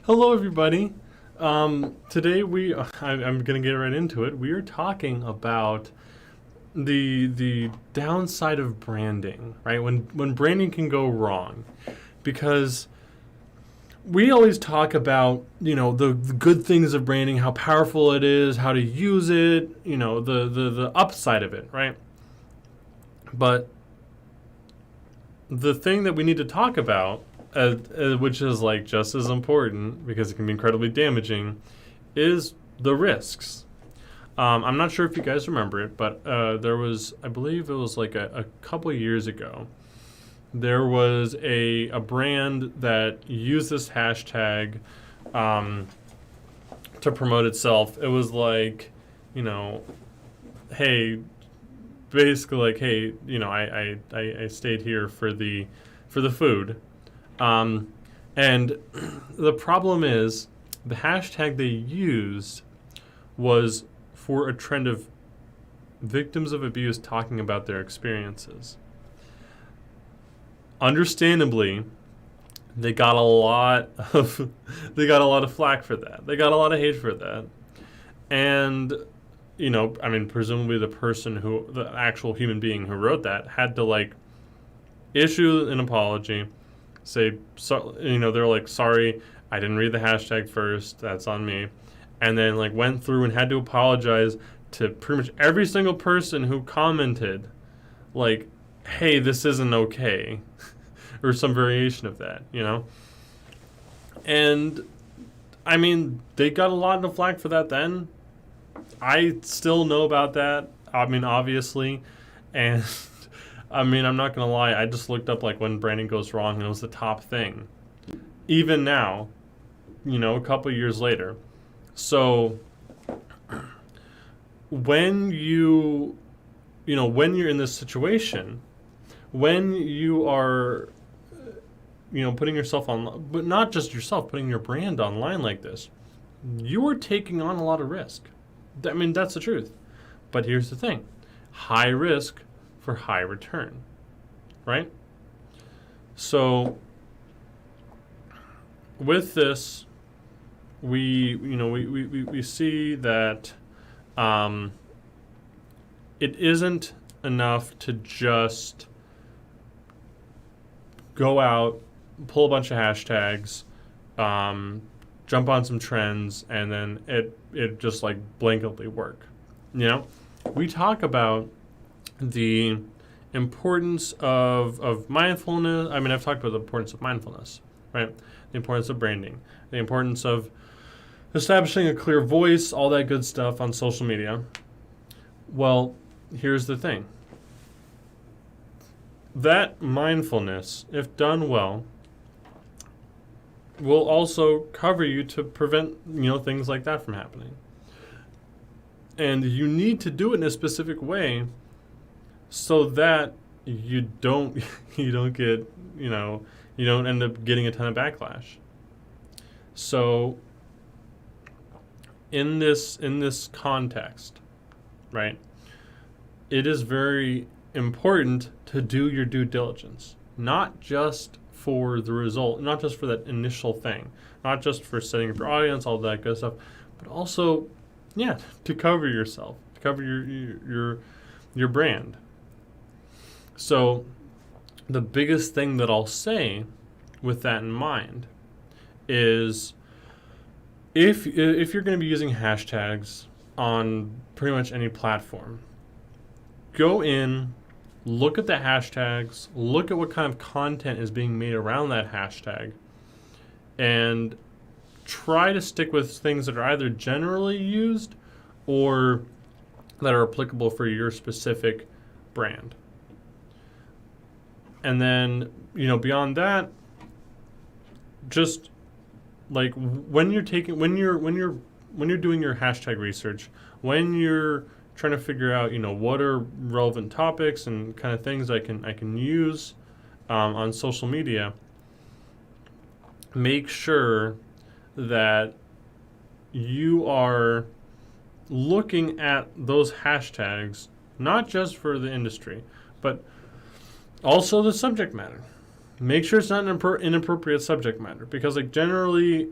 Hello, everybody. Today I'm going to get right into it. We are talking about the downside of branding, right? When branding can go wrong, because we always talk about the good things of branding, how powerful it is, how to use it, the upside of it, right? But the thing that we need to talk about, which is like just as important because it can be incredibly damaging, is the risks. I'm not sure if you guys remember it, but there was, I believe it was like a couple of years ago, there was a brand that used this hashtag to promote itself. It was like, hey, basically like, hey, I stayed here for the food. And the problem is the hashtag they used was for a trend of victims of abuse talking about their experiences. Understandably, they got a lot of flack for that. They got a lot of hate for that. And presumably the actual human being who wrote that had to issue an apology, say, they're like, sorry, I didn't read the hashtag first, that's on me. And then went through and had to apologize to pretty much every single person who commented, hey, this isn't okay, or some variation of that, And, they got a lot of flack for that then. I still know about that, obviously, and I'm not going to lie, I just looked up when branding goes wrong, and it was the top thing. Even now, a couple years later. So when when you're in this situation, when you are, putting yourself on, but not just yourself, putting your brand online like this, you are taking on a lot of risk. That's the truth. But here's the thing. High risk for high return, right? So with this, we see that it isn't enough to just go out, pull a bunch of hashtags, jump on some trends, and then it just blanketly work. We talk about the importance of mindfulness. I've talked about the importance of mindfulness, right? The importance of branding, the importance of establishing a clear voice, all that good stuff on social media. Well, here's the thing. That mindfulness, if done well, will also cover you to prevent, things like that from happening. And you need to do it in a specific way so that you don't get, you don't end up getting a ton of backlash. So in this context, right, it is very important to do your due diligence, not just for the result, not just for that initial thing, not just for setting up your audience, all that good stuff, but also, to cover yourself, to cover your brand. So the biggest thing that I'll say with that in mind is if you're going to be using hashtags on pretty much any platform, go in, look at the hashtags, look at what kind of content is being made around that hashtag, and try to stick with things that are either generally used or that are applicable for your specific brand. And then, beyond that, just when you're doing your hashtag research, when you're trying to figure out, what are relevant topics and kind of things I can use on social media, make sure that you are looking at those hashtags, not just for the industry, but also the subject matter. Make sure it's not an inappropriate subject matter, because generally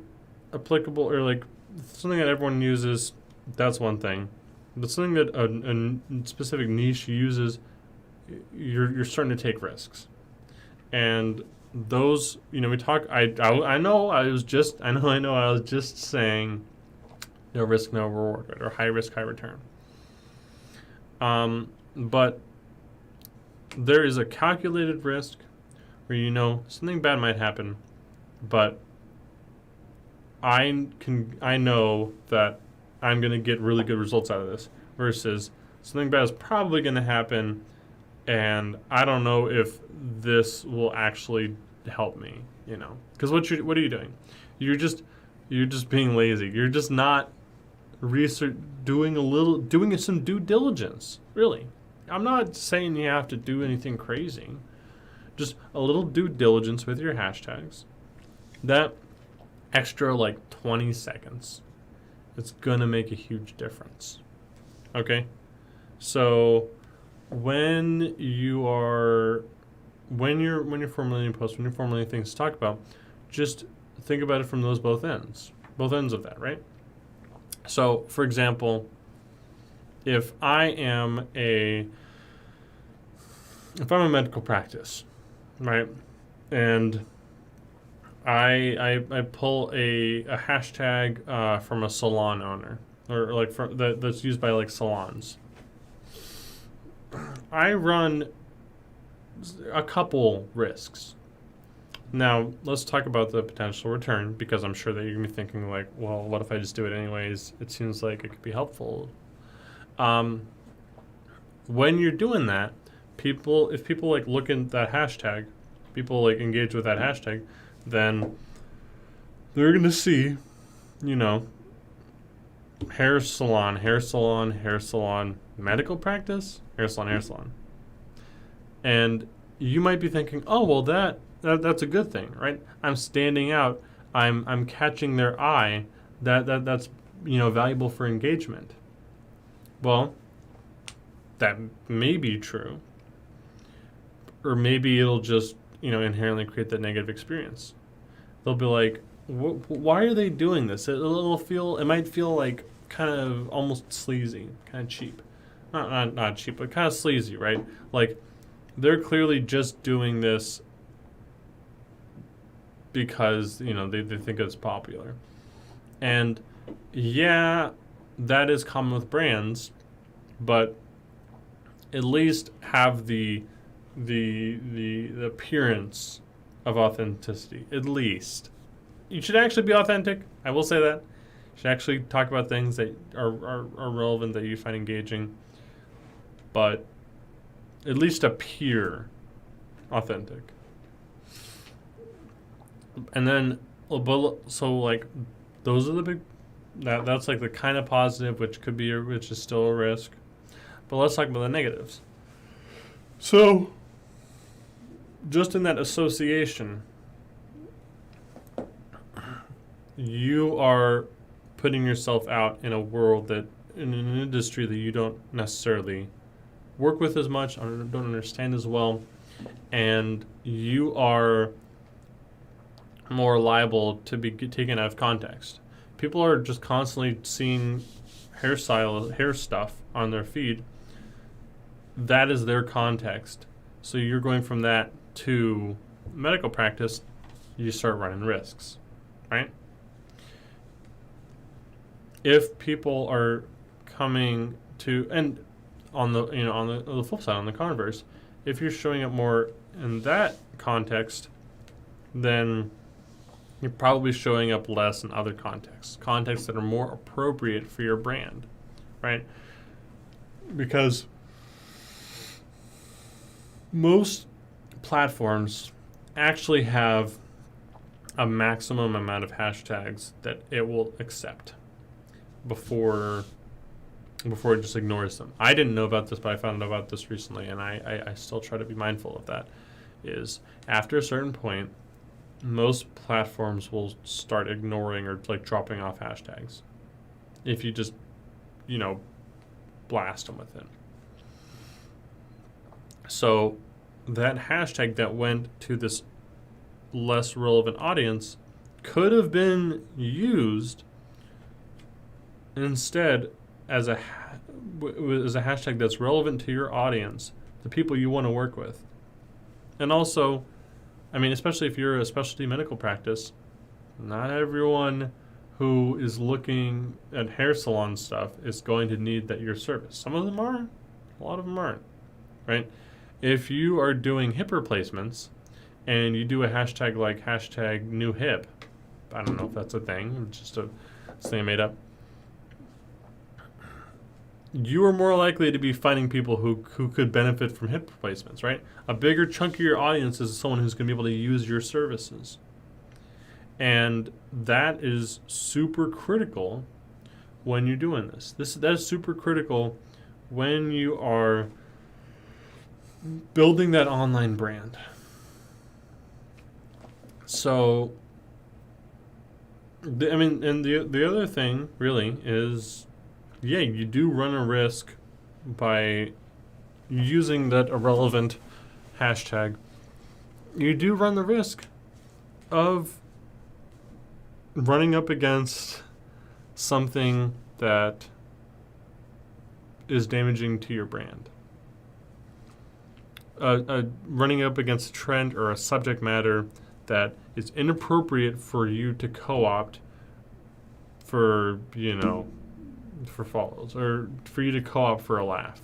applicable or like something that everyone uses, that's one thing. But something that a specific niche uses, you're starting to take risks. And those, we talk. I know I was just saying, no risk, no reward, right? Or high risk, high return. But there is a calculated risk where something bad might happen, but I know that I'm going to get really good results out of this, versus something bad is probably going to happen, and I don't know if this will actually help me, Because what are you doing? You're just being lazy. You're just not doing some due diligence, really. I'm not saying you have to do anything crazy. Just a little due diligence with your hashtags. That extra 20 seconds, it's gonna make a huge difference. Okay? So when you're formulating posts, when you're formulating things to talk about, just think about it from both ends of that, right? So, for example, if I'm a medical practice, right, and I pull a hashtag from a salon owner, or that's used by salons, I run a couple risks. Now, let's talk about the potential return, because I'm sure that you're going to be thinking well, what if I just do it anyways? It seems like it could be helpful. When you're doing that, if people look in that hashtag, people engage with that hashtag, then they're going to see, hair salon, medical practice, hair salon. And you might be thinking, oh, well, that's a good thing, right? I'm standing out. I'm catching their eye. That's valuable for engagement. Well, that may be true, or maybe it'll just inherently create that negative experience. They'll be like, why are they doing this? It might feel kind of almost sleazy, kind of cheap. Not cheap, but kind of sleazy, right? They're clearly just doing this because they think it's popular. And yeah, that is common with brands, but at least have the appearance of authenticity. At least you should actually be authentic. I will say that. You should actually talk about things that are relevant, that you find engaging, but at least appear authentic. And then, so those are the big. That's the kind of positive, which is still a risk. But let's talk about the negatives. So, just in that association, you are putting yourself out in a world in an industry that you don't necessarily work with as much, or don't understand as well, and you are more liable to be taken out of context. People are just constantly seeing hair stuff on their feed. That is their context. So you're going from that to medical practice, you start running risks, right? If people are coming to, and on the flip side, on the converse, if you're showing up more in that context, then you're probably showing up less in other contexts that are more appropriate for your brand, right? Because most platforms actually have a maximum amount of hashtags that it will accept before it just ignores them. I didn't know about this, but I found out about this recently, and I still try to be mindful of that, is after a certain point, most platforms will start ignoring or dropping off hashtags if you just, blast them with it. So that hashtag that went to this less relevant audience could have been used instead as a hashtag that's relevant to your audience, the people you want to work with. And also, I mean, especially if you're a specialty medical practice, not everyone who is looking at hair salon stuff is going to need your service. Some of them are, a lot of them aren't, right? If you are doing hip replacements and you do a hashtag like hashtag new hip, I don't know if that's a thing, it's just a thing I made up. You are more likely to be finding people who could benefit from hip replacements, right? A bigger chunk of your audience is someone who's going to be able to use your services. And that is super critical when you're doing this. That is super critical when you are building that online brand. So, the other thing really is, yeah, you do run a risk by using that irrelevant hashtag. You do run the risk of running up against something that is damaging to your brand. Running up against a trend or a subject matter that is inappropriate for you to co-opt for, for follows, or for you to co-opt for a laugh,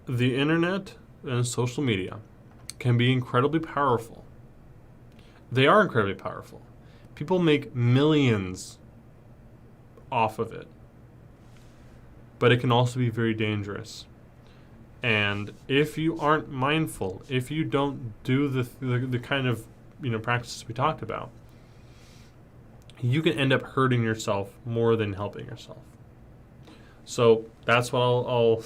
The internet and social media can be incredibly powerful. They are incredibly powerful. People make millions off of it. But it can also be very dangerous. And if you aren't mindful, if you don't do the kind of practices we talked about, you can end up hurting yourself more than helping yourself. So that's what I'll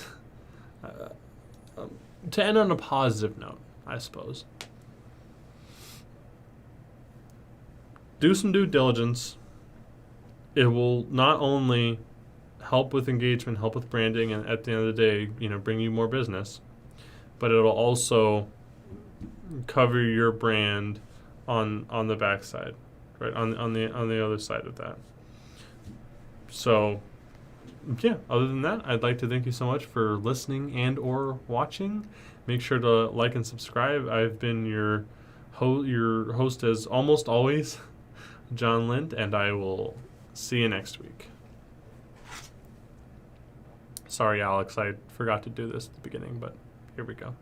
to end on a positive note, I suppose. Do some due diligence. It will not only help with engagement, help with branding, and at the end of the day, bring you more business, but it'll also cover your brand on the backside, right? On the other side of that. So, yeah, other than that, I'd like to thank you so much for listening and or watching. Make sure to like and subscribe. I've been your host as almost always, John Lind, and I will see you next week. Sorry, Alex, I forgot to do this at the beginning, but here we go.